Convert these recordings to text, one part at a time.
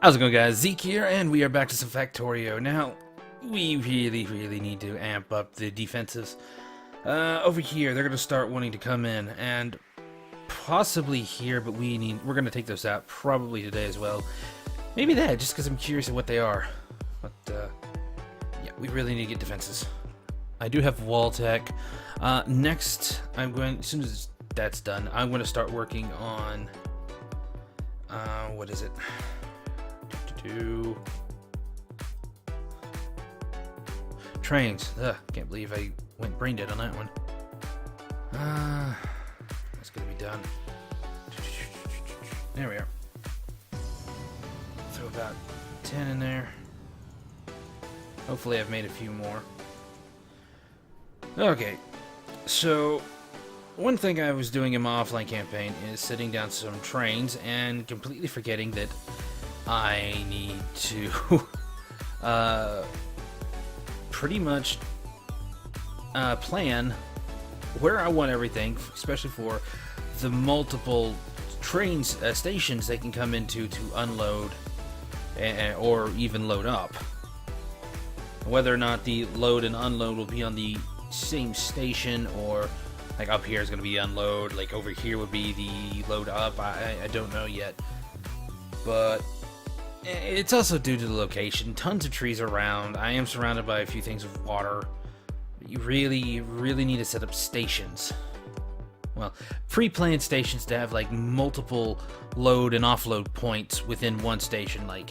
How's it going, guys? Zeak here, and we are back to some Factorio. Now, we really need to amp up the defenses. Over here, they're going to start wanting to come in, and possibly here, but we're going to take those out probably today as well. Maybe that, just because I'm curious of what they are. But, yeah, we really need to get defenses. I do have wall tech. Next, as soon as that's done, I'm going to start working on, what is it? Trains. Ugh, can't believe I went brain dead on that one. That's gonna be done. There we are. Throw about 10 in there. Hopefully I've made a few more. Okay, so one thing I was doing in my offline campaign is sitting down some trains and completely forgetting that I need to pretty much plan where I want everything, especially for the multiple trains stations they can come into to unload or even load up. Whether or not the load and unload will be on the same station, or like up here is going to be unload, like over here would be the load up. I don't know yet, but it's also due to the location. Tons of trees around. I am surrounded by a few things with water. You really need to set up stations. Well, pre-planned stations to have like multiple load and offload points within one station. Like,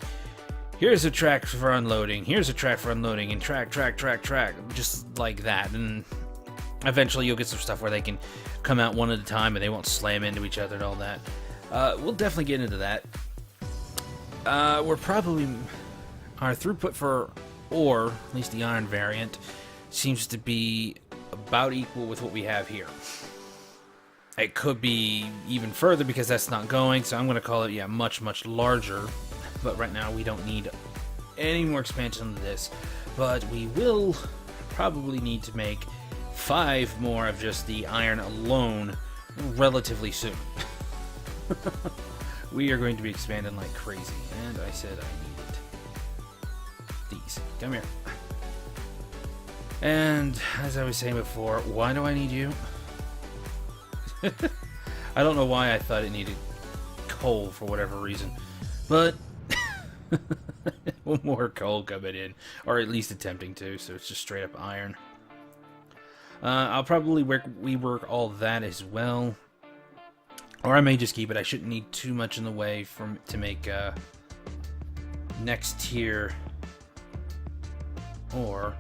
here's a track for unloading, here's a track for unloading, and track. Just like that. And eventually you'll get some stuff where they can come out one at a time and they won't slam into each other and all that. We'll definitely get into that. Our throughput for ore, at least the iron variant, seems to be about equal with what we have here. It could be even further because that's not going, so I'm going to call it, yeah, much larger. But right now we don't need any more expansion on this. But we will probably need to make 5 more of just the iron alone relatively soon. We are going to be expanding like crazy, and I said I needed these. Come here. And as I was saying before, why do I need you? I don't know why I thought it needed coal for whatever reason, but one more coal coming in, or at least attempting to, so it's just straight up iron. I'll probably rework all that as well. Or I may just keep it. I shouldn't need too much in the way to make next tier ore.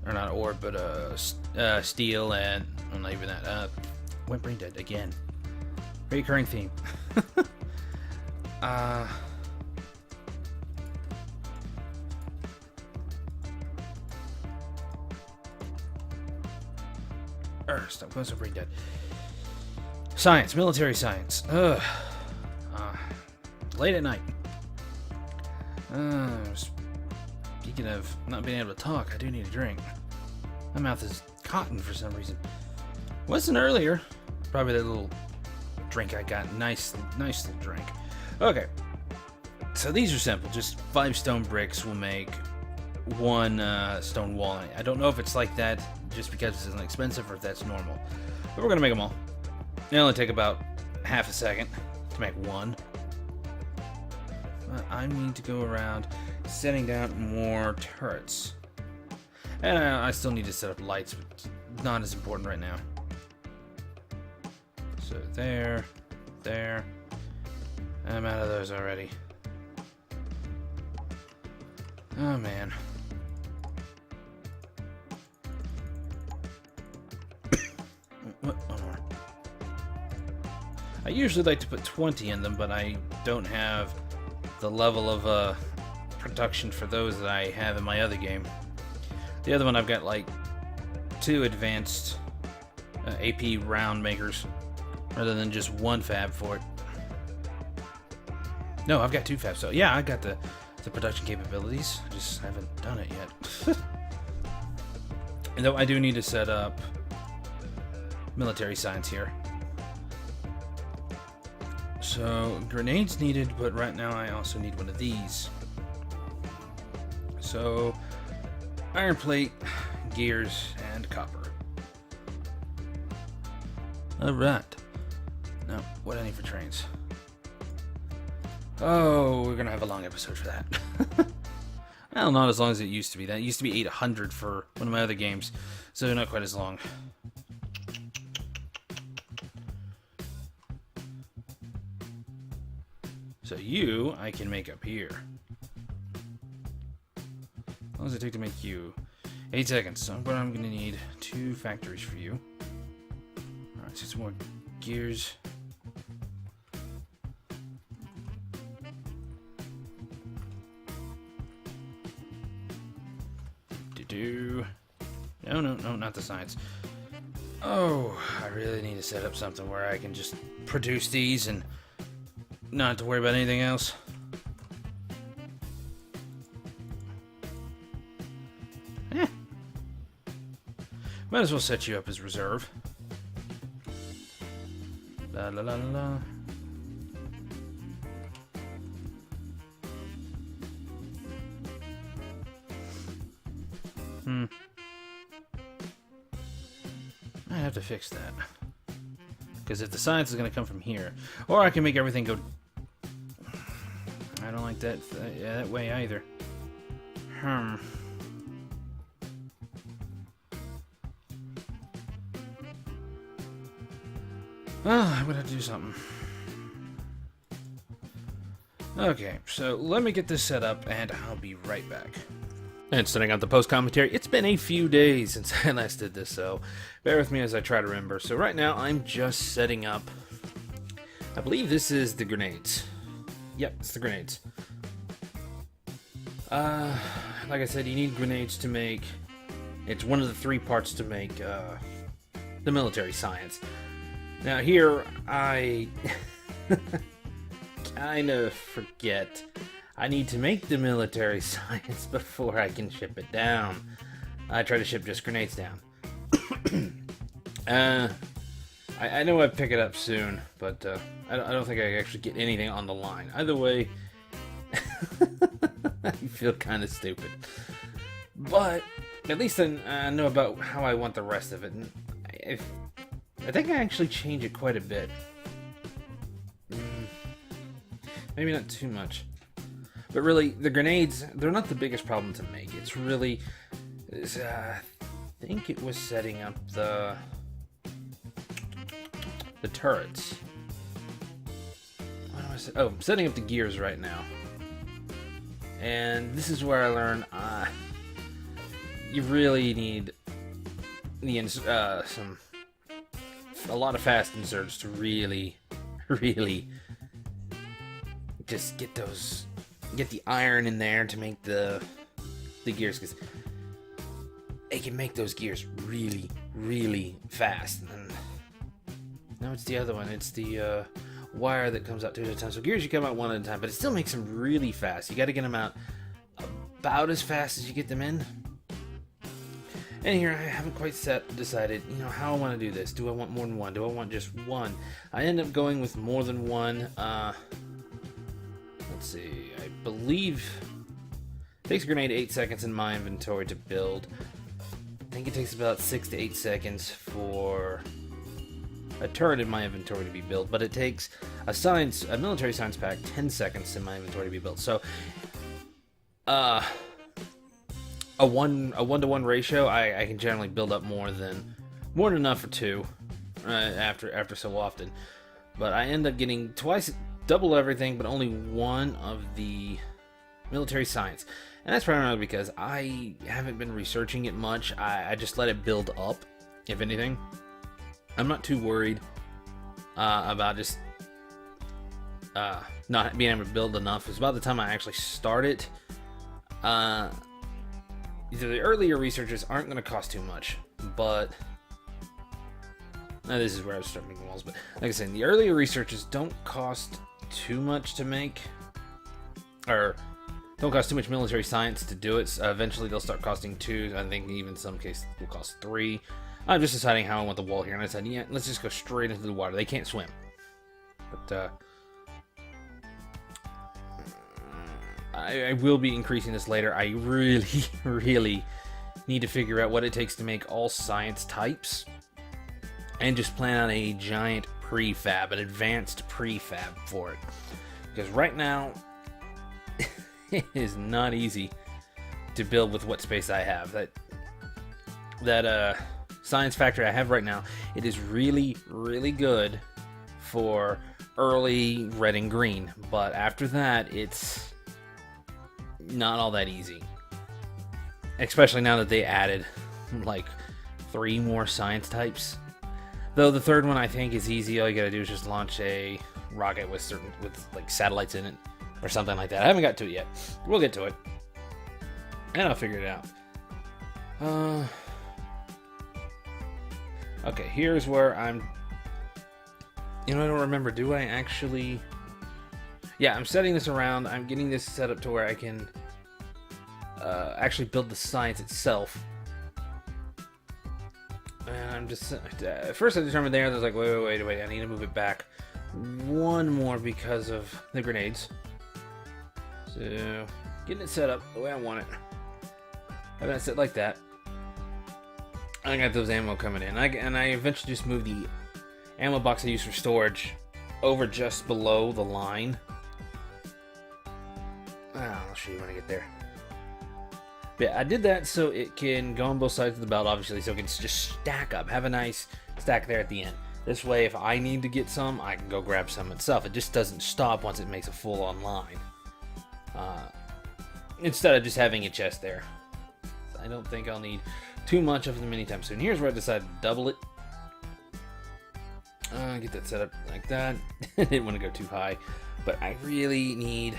Or not ore, but steel and... well, not even that. Went brain dead again. Recurring theme. Stop going so brain dead. Science, military science. Ugh. Late at night. Speaking of not being able to talk, I do need a drink. My mouth is cotton for some reason. Wasn't earlier. Probably that little drink I got. Nice little drink. Okay. So these are simple. Just 5 stone bricks will make 1 stone wall. I don't know if it's like that just because it's inexpensive or if that's normal. But we're going to make them all. They only take about half a second to make 1. I need to go around setting down more turrets. And I still need to set up lights, but not as important right now. So there. I'm out of those already. Oh man. One more. I usually like to put 20 in them, but I don't have the level of production for those that I have in my other game. The other one I've got like 2 advanced AP round makers rather than just 1 fab for it. No, I've got 2 fabs, so yeah, I got the production capabilities. I just haven't done it yet. And though I do need to set up military science here. So, grenades needed, but right now I also need one of these. So, iron plate, gears, and copper. Alright. Now, what do I need for trains? Oh, we're gonna have a long episode for that. Well, not as long as it used to be. That used to be 800 for one of my other games, so not quite as long. So you, I can make up here. How long does it take to make you? 8 seconds. So I'm going to need 2 factories for you. Alright, so some more gears. No, not the science. Oh, I really need to set up something where I can just produce these and not have to worry about anything else. Might as well set you up as reserve. La la la la. I have to fix that. Because if the science is going to come from here, or I can make everything go... I don't like that that way either. I'm going to have to do something. Okay, so let me get this set up, and I'll be right back. And setting out the post commentary, it's been a few days since I last did this, so bear with me as I try to remember. So right now, I'm just setting up, I believe this is the grenades. Yep, it's the grenades. Like I said, you need grenades to make, it's one of the 3 parts to make the military science. Now here, I kind of forget I need to make the military science before I can ship it down. I try to ship just grenades down. I know I'd pick it up soon, but I don't think I can actually get anything on the line. Either way, I feel kind of stupid. But at least I know about how I want the rest of it. And I think I actually change it quite a bit. Maybe not too much. But really, the grenades, they're not the biggest problem to make. It's really, I think it was setting up the turrets. What am I saying? Oh, I'm setting up the gears right now. And this is where I learned you really need a lot of fast inserts to really just get the iron in there to make the gears, because they can make those gears really fast. And no, it's the other one. It's the wire that comes out 2 at a time. So gears, you come out 1 at a time, but it still makes them really fast. You got to get them out about as fast as you get them in. And here I haven't quite decided, how I want to do this. Do I want more than one? Do I want just one? I end up going with more than one. Let's see. I believe it takes a grenade 8 seconds in my inventory to build. I think it takes about 6 to 8 seconds for a turret in my inventory to be built, but it takes a military science pack 10 seconds in my inventory to be built. So, a 1-to-1 ratio, I can generally build up more than enough for 2 after so often. But I end up getting double everything, but only 1 of the military science. And that's primarily because I haven't been researching it much. I just let it build up, if anything. I'm not too worried about just not being able to build enough. It's about the time I actually start it. Either the earlier researchers aren't going to cost too much, but now this is where I start making walls. But like I said, the earlier researchers don't cost too much to make, or don't cost too much military science to do it. So eventually they'll start costing 2. I think even in some cases will cost 3. I'm just deciding how I want the wall here, and I said, yeah, let's just go straight into the water. They can't swim. But I will be increasing this later. I really, really need to figure out what it takes to make all science types and just plan on a giant prefab, an advanced prefab for it. Because right now, it is not easy to build with what space I have. That science factory I have right now, it is really, really good for early red and green. But after that, it's not all that easy. Especially now that they added like 3 more science types. Though the third one I think is easy. All you gotta do is just launch a rocket with like satellites in it or something like that. I haven't got to it yet. We'll get to it, and I'll figure it out. Okay, here's where I'm. I don't remember. Do I actually? Yeah, I'm setting this around. I'm getting this set up to where I can actually build the science itself. And I'm just at first I determined there. I was like, wait. I need to move it back one more because of the grenades. So getting it set up the way I want it. Having it set like that. I got those ammo coming in. And I eventually just moved the ammo box I use for storage over just below the line. I'll show you when I get there. But yeah, I did that so it can go on both sides of the belt, obviously, so it can just stack up. Have a nice stack there at the end. This way, if I need to get some, I can go grab some itself. It just doesn't stop once it makes a full-on line. Instead of just having a chest there. So I don't think I'll need too much of them anytime soon. Here's where I decided to double it. Get that set up like that. Didn't want to go too high. But I really need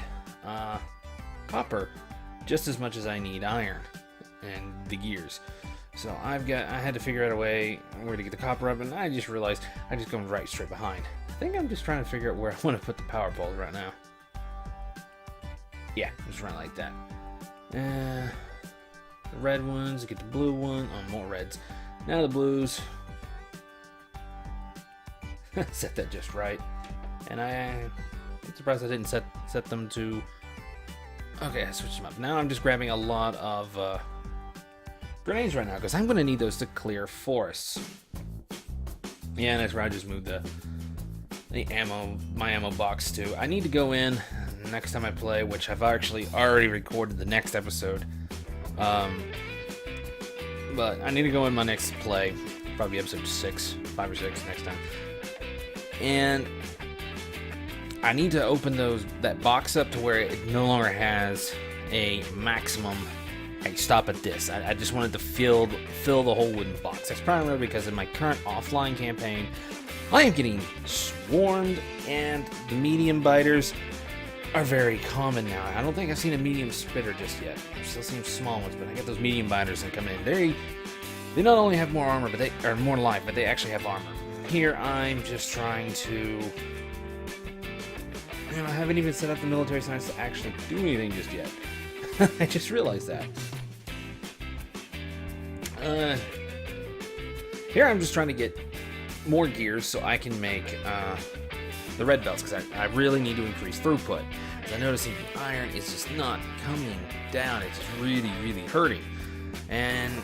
copper just as much as I need iron and the gears. So I had to figure out a way where to get the copper up, and I just realized I just go right straight behind. I think I'm just trying to figure out where I want to put the power poles right now. Yeah, just run like that. The red ones, get the blue one. Oh, more reds. Now the blues. Set that just right. And I'm surprised I didn't set them to. Okay, I switched them up. Now I'm just grabbing a lot of grenades right now because I'm going to need those to clear forests. Yeah, and that's where I just moved my ammo box to. I need to go in next time I play, which I've actually already recorded the next episode. But I need to go in my next play, probably episode 5 or 6 next time. And I need to open that box up to where it no longer has a maximum. I stop at this. I just wanted to fill the whole wooden box. That's primarily because in my current offline campaign, I am getting swarmed, and the medium biters are very common now. I don't think I've seen a medium spitter just yet. I've still seen small ones, but I get those medium biters that come in. They not only have more armor, but they are more life, but they actually have armor. Here I'm just trying to. I haven't even set up the military science to actually do anything just yet. I just realized that. Here I'm just trying to get more gears so I can make the red belts, because I really need to increase throughput. As I'm noticing the iron is just not coming down. It's just really, really hurting. And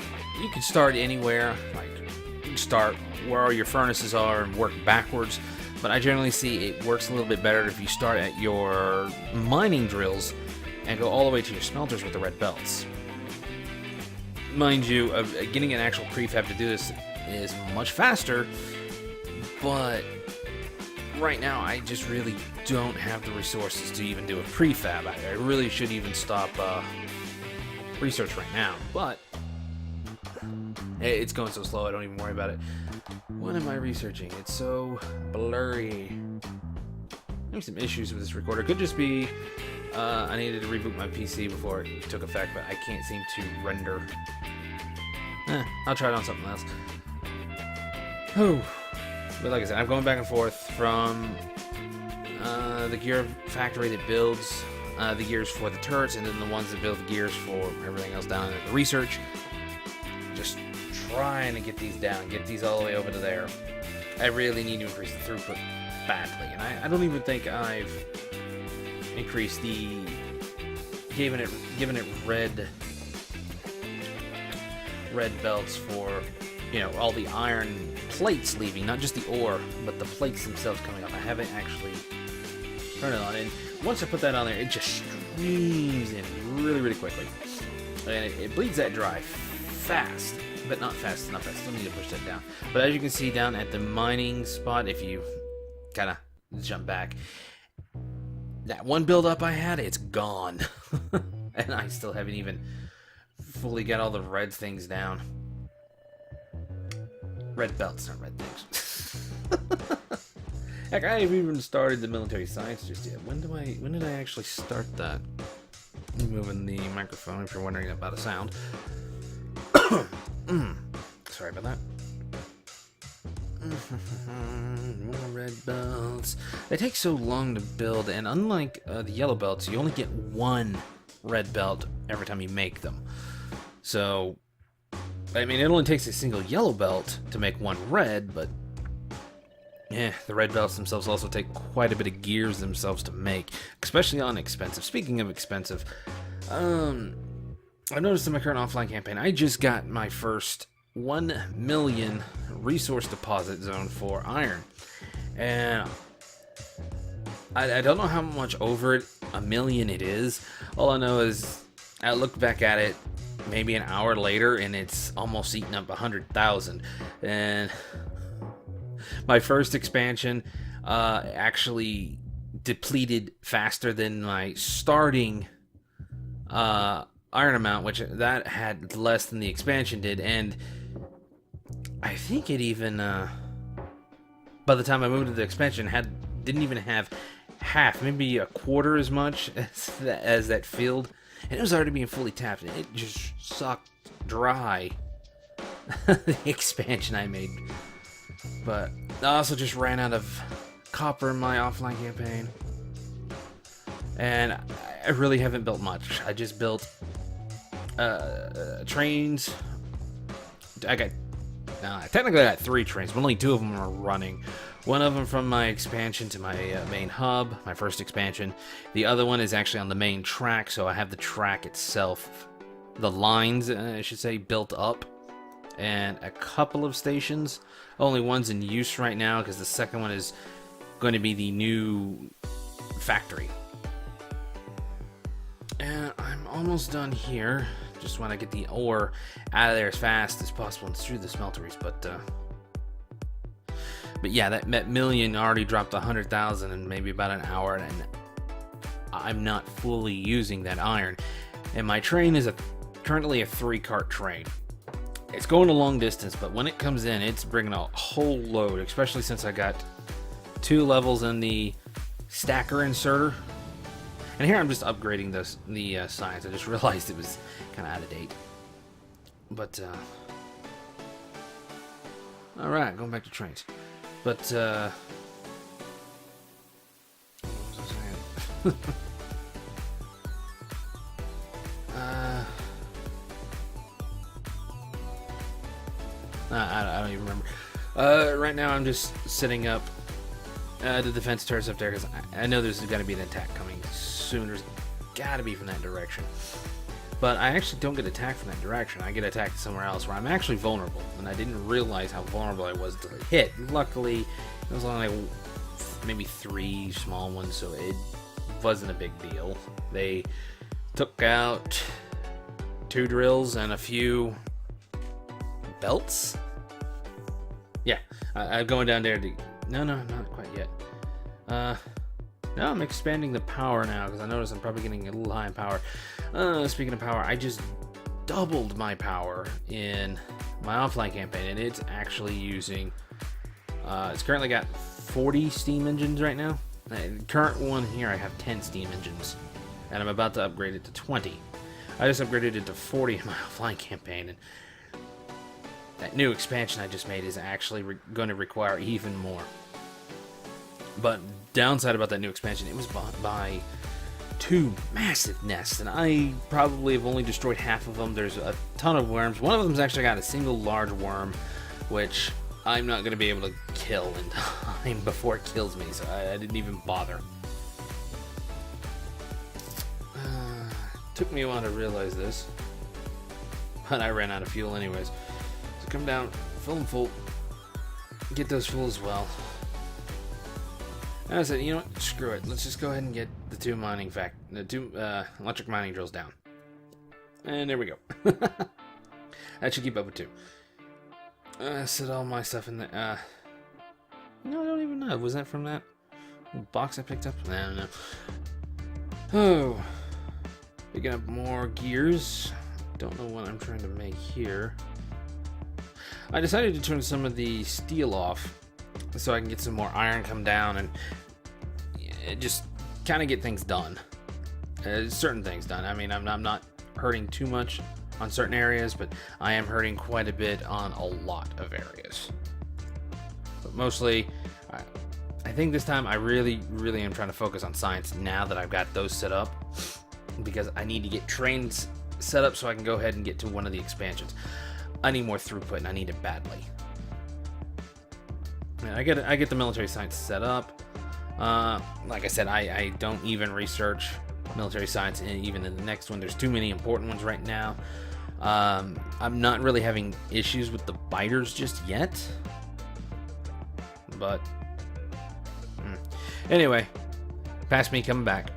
you can start anywhere. Like, you can start where all your furnaces are and work backwards. But I generally see it works a little bit better if you start at your mining drills and go all the way to your smelters with the red belts. Mind you, getting an actual prefab to do this is much faster, but right now I just really don't have the resources to even do a prefab. I really should even stop research right now, but it's going so slow I don't even worry about it. What am I researching? It's so blurry. Maybe some issues with this recorder. Could just be I needed to reboot my PC before it took effect, but I can't seem to render. I'll try it on something else. But like I said, I'm going back and forth from the gear factory that builds the gears for the turrets, and then the ones that build the gears for everything else down at the research. Just trying to get these down, get these all the way over to there. I really need to increase the throughput badly, and I don't even think I've increased the giving it red belts for, you know, all the iron plates leaving, not just the ore, but the plates themselves coming up. I haven't actually turned it on, and once I put that on there, it just streams in really, really quickly, and it bleeds that dry fast, but not fast enough. I still need to push that down. But as you can see down at the mining spot, if you kind of jump back, that one build-up I had, it's gone. And I still haven't even fully got all the red things down. Red belts, not red things. Heck, I haven't even started the military science just yet. When did I actually start that? I'm moving the microphone if you're wondering about a sound. Sorry about that. More red belts. They take so long to build, and unlike the yellow belts, you only get one red belt every time you make them. So, I mean, it only takes a single yellow belt to make one red, but yeah, the red belts themselves also take quite a bit of gears themselves to make, especially on expensive. Speaking of expensive, I've noticed in my current offline campaign, I just got my first 1 million resource deposit zone for iron, and I don't know how much over a million it is. All I know is I looked back at it maybe an hour later, and it's almost eaten up 100,000. And my first expansion actually depleted faster than my starting iron amount, which that had less than the expansion did, and I think it even by the time I moved to the expansion didn't even have half, maybe a quarter as much as that field, and it was already being fully tapped, and it just sucked dry the expansion I made. But I also just ran out of copper in my offline campaign, and I really haven't built much. I just built trains. Technically I got 3 trains, but only 2 of them are running. One of them from my expansion to my main hub, my first expansion. The other one is actually on the main track, so I have the track itself, the lines, I should say, built up, and a couple of stations. Only one's in use right now, because the second one is going to be the new factory. And I'm almost done here. Just want to get the ore out of there as fast as possible and through the smelteries. But yeah, that million already dropped 100,000 in maybe about an hour, and I'm not fully using that iron. And my train is currently a 3-cart train. It's going a long distance, but when it comes in, it's bringing a whole load, especially since I got 2 levels in the stacker inserter. And here I'm just upgrading the science. I just realized it was kind of out of date. But, alright, going back to trains. But, what was I saying? I don't even remember. Right now I'm just setting up the defense turrets up there, because I know there's got to be an attack coming soon. There's got to be from that direction. But I actually don't get attacked from that direction. I get attacked somewhere else where I'm actually vulnerable, and I didn't realize how vulnerable I was until it hit. Luckily, it was only like maybe 3 small ones, so it wasn't a big deal. They took out 2 drills and a few belts. Yeah, I'm going down there to... No, not quite yet. Now I'm expanding the power now, because I notice I'm probably getting a little high in power. Speaking of power, I just doubled my power in my offline campaign, and it's actually using... it's currently got 40 steam engines right now. The current one here, I have 10 steam engines, and I'm about to upgrade it to 20. I just upgraded it to 40 in my offline campaign, and that new expansion I just made is actually going to require even more. But downside about that new expansion, it was bought by 2 massive nests, and I probably have only destroyed half of them. There's a ton of worms. One of them's actually got a single large worm, which I'm not going to be able to kill in time before it kills me, so I didn't even bother. Took me a while to realize this, but I ran out of fuel anyways. So come down, fill them full, get those full as well. And I said, you know what, screw it. Let's just go ahead and get the two electric mining drills down. And there we go. That should keep up with two. Set all my stuff in there. No, I don't even know. Was that from that box I picked up? I don't know. Oh. Picking up more gears. Don't know what I'm trying to make here. I decided to turn some of the steel off so I can get some more iron come down and just kind of get things done. Certain things done. I mean, I'm not hurting too much on certain areas, but I am hurting quite a bit on a lot of areas. But mostly, I think this time I really am trying to focus on science now that I've got those set up, because I need to get trains set up so I can go ahead and get to one of the expansions. I need more throughput and I need it badly. And I get the military science set up. Like I said, I don't even research military science even in the next one. There's too many important ones right now. I'm not really having issues with the biters just yet. But anyway, past me coming back.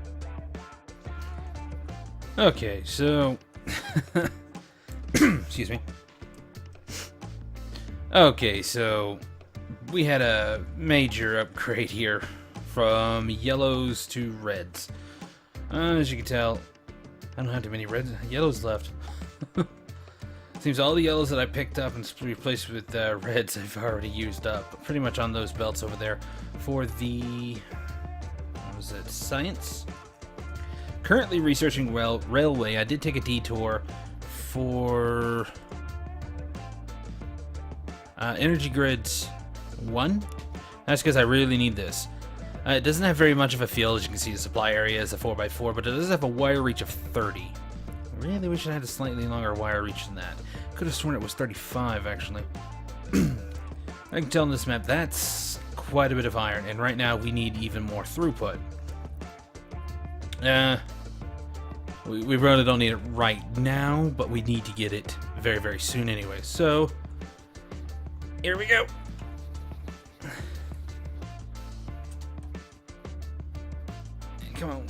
Okay, so excuse me. Okay, so we had a major upgrade here from yellows to reds. As you can tell, I don't have too many yellows left. Seems all the yellows that I picked up and replaced with reds I've already used up. Pretty much on those belts over there for the, what was it, science? Currently researching railway. I did take a detour for energy grids 1. That's because I really need this. It doesn't have very much of a field. As you can see, the supply area is a 4x4, but it does have a wire reach of 30. I really wish it had a slightly longer wire reach than that. Could have sworn it was 35, actually. I can tell on this map that's quite a bit of iron, and right now we need even more throughput. We really don't need it right now, but we need to get it very, very soon anyway. So, here we go. Come on.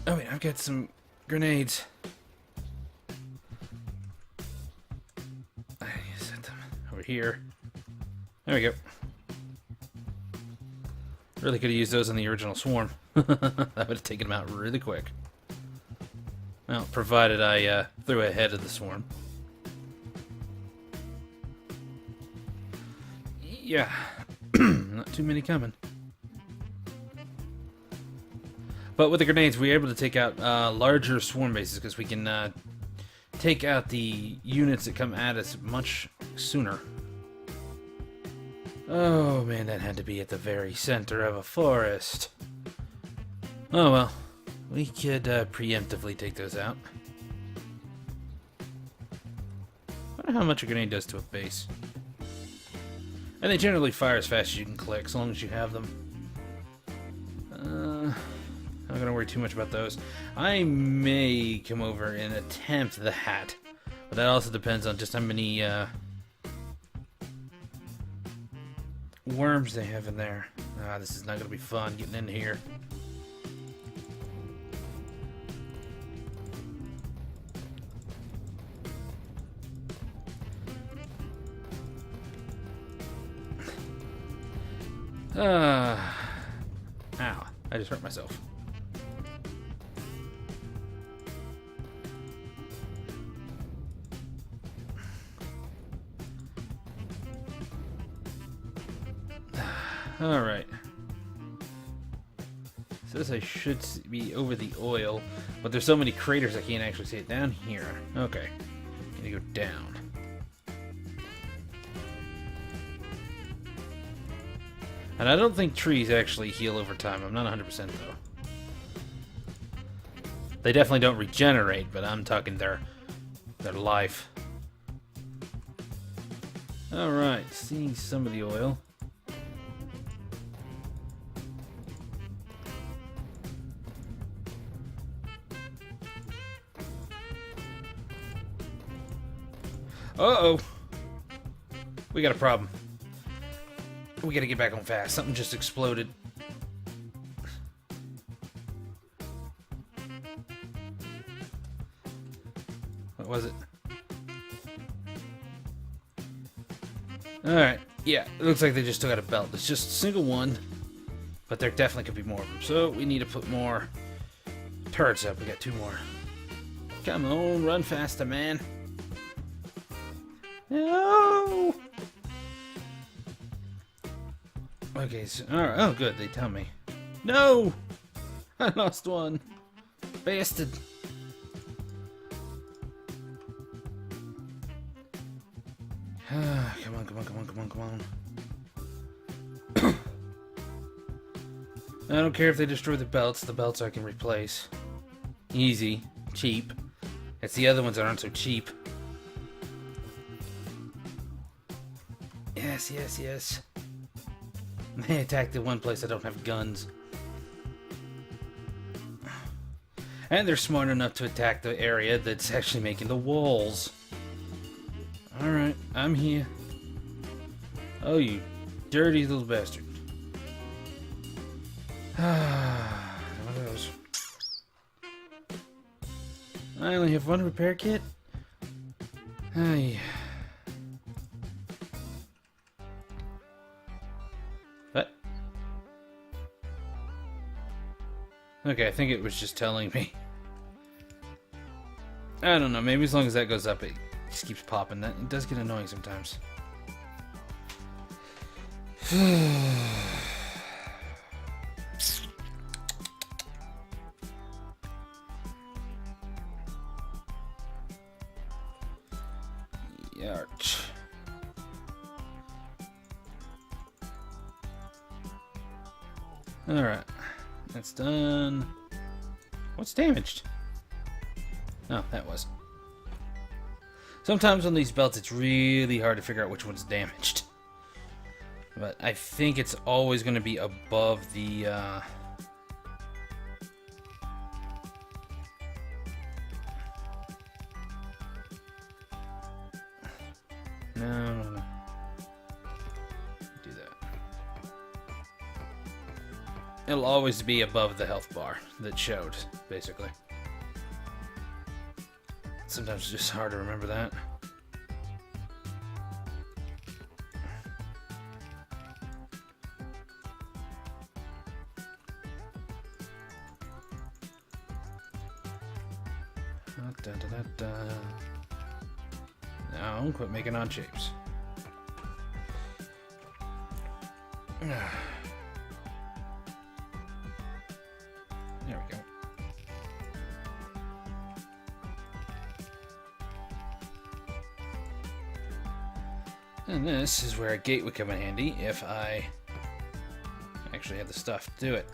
Oh wait, I've got some grenades. I set them over here. There we go. Really could have used those in the original swarm. That would have taken them out really quick. Well, provided I threw ahead of the swarm. Yeah, not too many coming. But with the grenades, we're able to take out larger swarm bases because we can take out the units that come at us much sooner. Oh man, that had to be at the very center of a forest. Oh well, we could preemptively take those out. I wonder how much a grenade does to a base. And they generally fire as fast as you can click, as long as you have them. I'm not gonna worry too much about those. I may come over and attempt the hat, but that also depends on just how many worms they have in there. This is not gonna be fun getting in here. Ow, I just hurt myself. Alright. Says I should be over the oil, but there's so many craters I can't actually see it down here. Okay. Gonna go down. And I don't think trees actually heal over time. I'm not 100% though. They definitely don't regenerate, but I'm talking their life. Alright, seeing some of the oil. Uh-oh. We got a problem. We gotta get back on fast. Something just exploded. What was it? Alright. Yeah, it looks like they just took out a belt. It's just a single one. But there definitely could be more of them. So we need to put more turrets up. We got 2 more. Come on, run faster, man. No! Okay, so, alright. Oh, good. They tell me. No! I lost one. Bastard. Come on, come on, come on, come on, come on. I don't care if they destroy the belts I can replace. Easy. Cheap. It's the other ones that aren't so cheap. Yes, yes, yes. They attacked the one place I don't have guns. And they're smart enough to attack the area that's actually making the walls. Alright, I'm here. Oh, you dirty little bastard. One of those. I only have 1 repair kit? Ay. What? Okay, I think it was just telling me. I don't know, maybe as long as that goes up, it just keeps popping. That it does get annoying sometimes. Yarch. Alright. That's done. What's damaged? Oh, that was. Sometimes on these belts it's really hard to figure out which one's damaged. But I think it's always going to be above the... No. Do that. It'll always be above the health bar that showed, basically. Sometimes it's just hard to remember that. Now, quit making odd shapes. There we go. And this is where a gate would come in handy if I actually had the stuff to do it.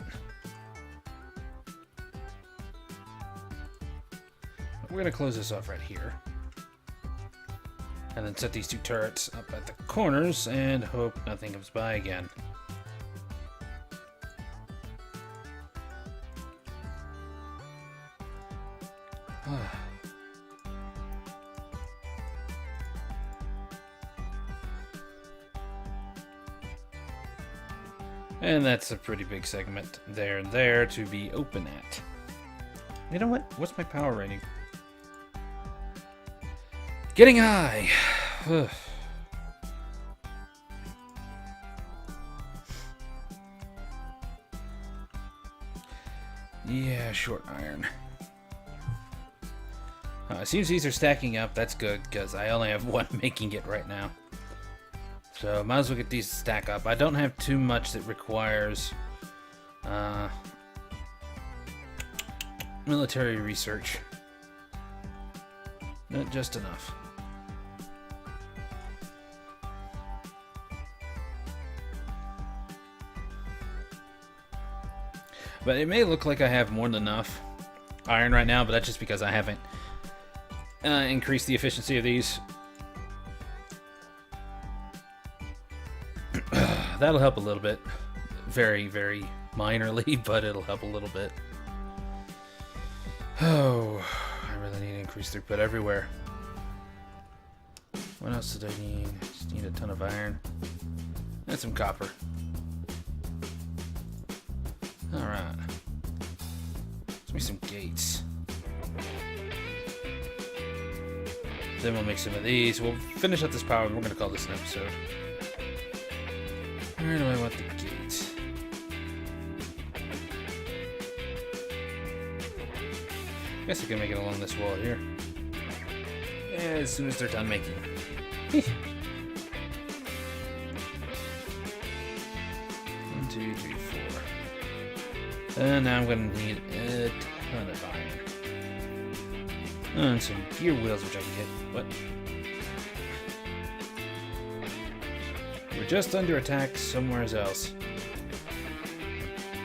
We're going to close this off right here. And then set these 2 turrets up at the corners and hope nothing comes by again. And that's a pretty big segment there and there to be open at. You know what? What's my power rating? Getting high. Yeah, short iron. It seems these are stacking up. That's good, because I only have 1 making it right now. So, might as well get these to stack up. I don't have too much that requires military research. Not just enough. But it may look like I have more than enough iron right now, but that's just because I haven't increased the efficiency of these. That'll help a little bit. Very, very minorly, but it'll help a little bit. Oh, I really need to increase throughput everywhere. What else did I need? Just need a ton of iron. And some copper. Alright. Let's make some gates. Then we'll make some of these. We'll finish up this power and we're going to call this an episode. Where do I want the gates? I guess I can make it along this wall here. Yeah, as soon as they're done making. 1, 2, 3, 4. And now I'm going to need a ton of iron. And some gear wheels, which I can get. What? We're just under attack somewhere else.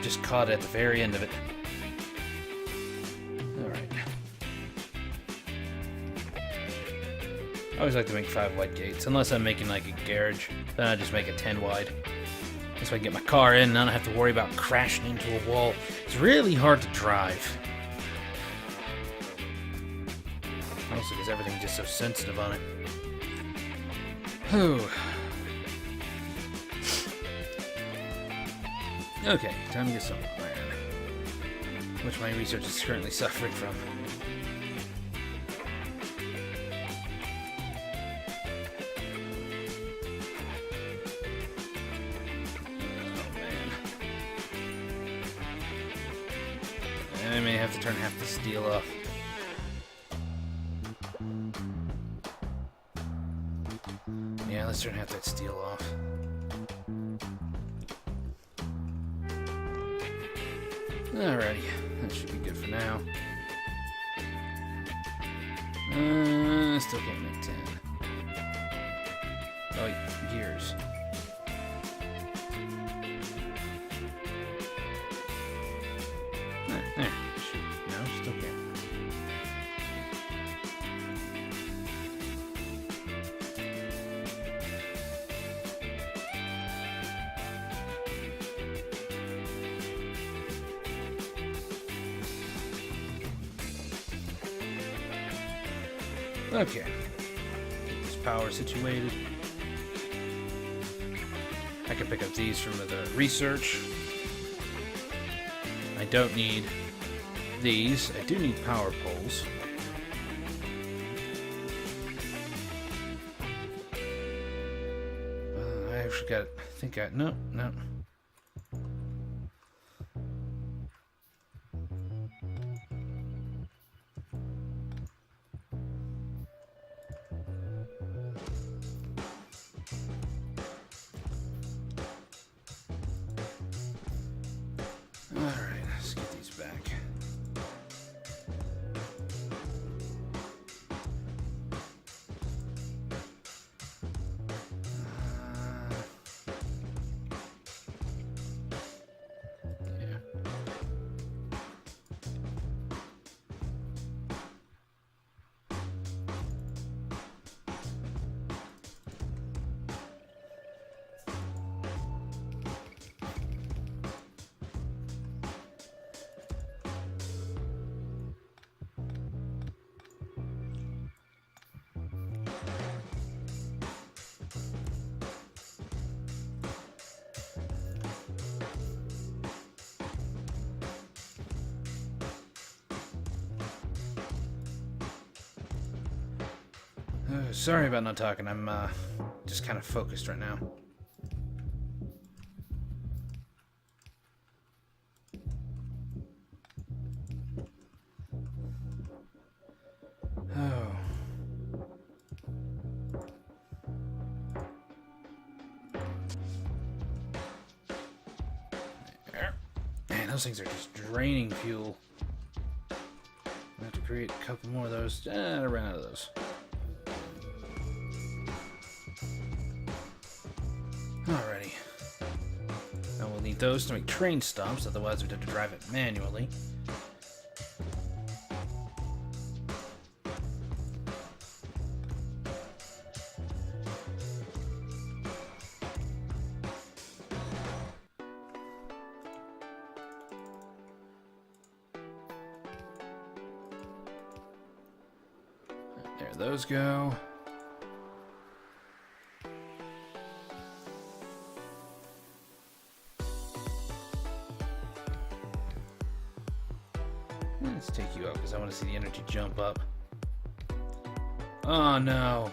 Just caught it at the very end of it. Alright. I always like to make 5 wide gates, unless I'm making like a garage. Then I just make it 10 wide. So I can get my car in and I don't have to worry about crashing into a wall. It's really hard to drive. Also because everything's just so sensitive on it. Whew. Okay, time to get some iron. Which my research is currently suffering from. I may have to turn half the steel off. Yeah, let's turn half that steel off. Alrighty, that should be good for now. Still can't make 10. Oh, wait, gears. There. Shoot. No, still can't. Okay. Get this power situated. I can pick up these from the research. I don't need these. I do need power poles. I actually got. I think I. No. Alright, let's get these back. Yeah. Sorry about not talking. I'm just kind of focused right now. Oh. Man, those things are just draining fuel. I have to create a couple more of those. I ran out of those. Alrighty. Now we'll need those to make train stops, otherwise we'd have to drive it manually. There those go. Let's take you out because I want to see the energy jump up. Oh no.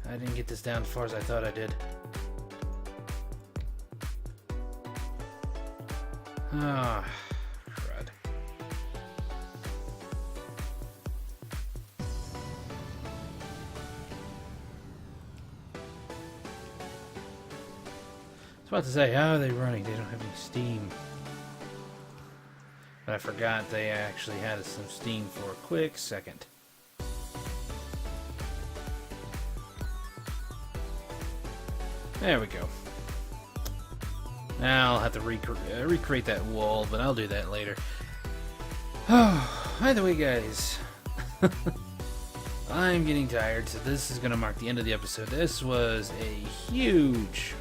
I didn't get this down as far as I thought I did. Ah, crud. I was about to say, how are they running? They don't have any steam. But I forgot they actually had some steam for a quick second. There we go. Now I'll have to recreate that wall, but I'll do that later. Oh, by the way, guys, I'm getting tired, so this is going to mark the end of the episode. This was a huge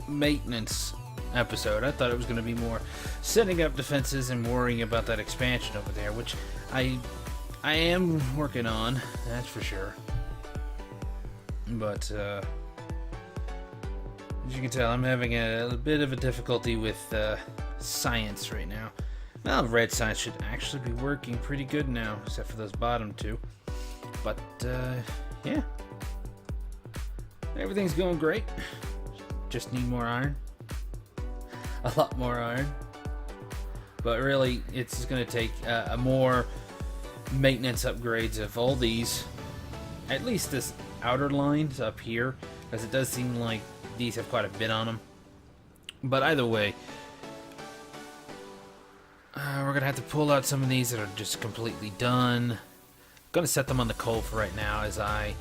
maintenance episode. I thought it was going to be more setting up defenses and worrying about that expansion over there, which I am working on, that's for sure. But, as you can tell, I'm having a bit of a difficulty with science right now. Well, red science should actually be working pretty good now, except for those bottom two. But, yeah. Everything's going great. Just need more iron. A lot more iron. But really, it's going to take a more maintenance upgrades of all these. At least this outer lines up here, because it does seem like these have quite a bit on them. But either way, we're going to have to pull out some of these that are just completely done. I'm going to set them on the coal for right now as I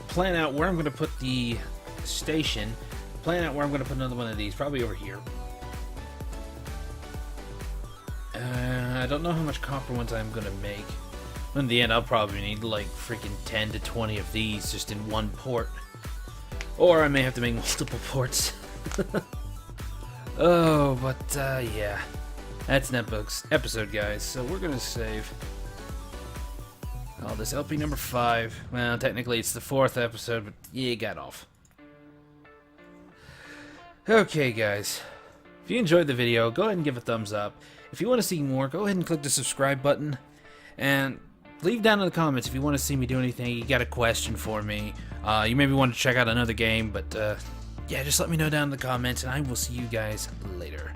plan out where I'm going to put the station. Plan out where I'm going to put another one of these, probably over here. I don't know how much copper ones I'm going to make. In the end, I'll probably need like freaking 10 to 20 of these just in one port. Or I may have to make multiple ports. Oh, but yeah. That's an episode, guys. So we're going to save all this LP number 5. Well, technically it's the 4th episode, but yeah, it got off. Okay, guys. If you enjoyed the video, go ahead and give a thumbs up. If you want to see more, go ahead and click the subscribe button. And leave down in the comments if you want to see me do anything, you got a question for me. You maybe want to check out another game, but yeah, just let me know down in the comments, and I will see you guys later.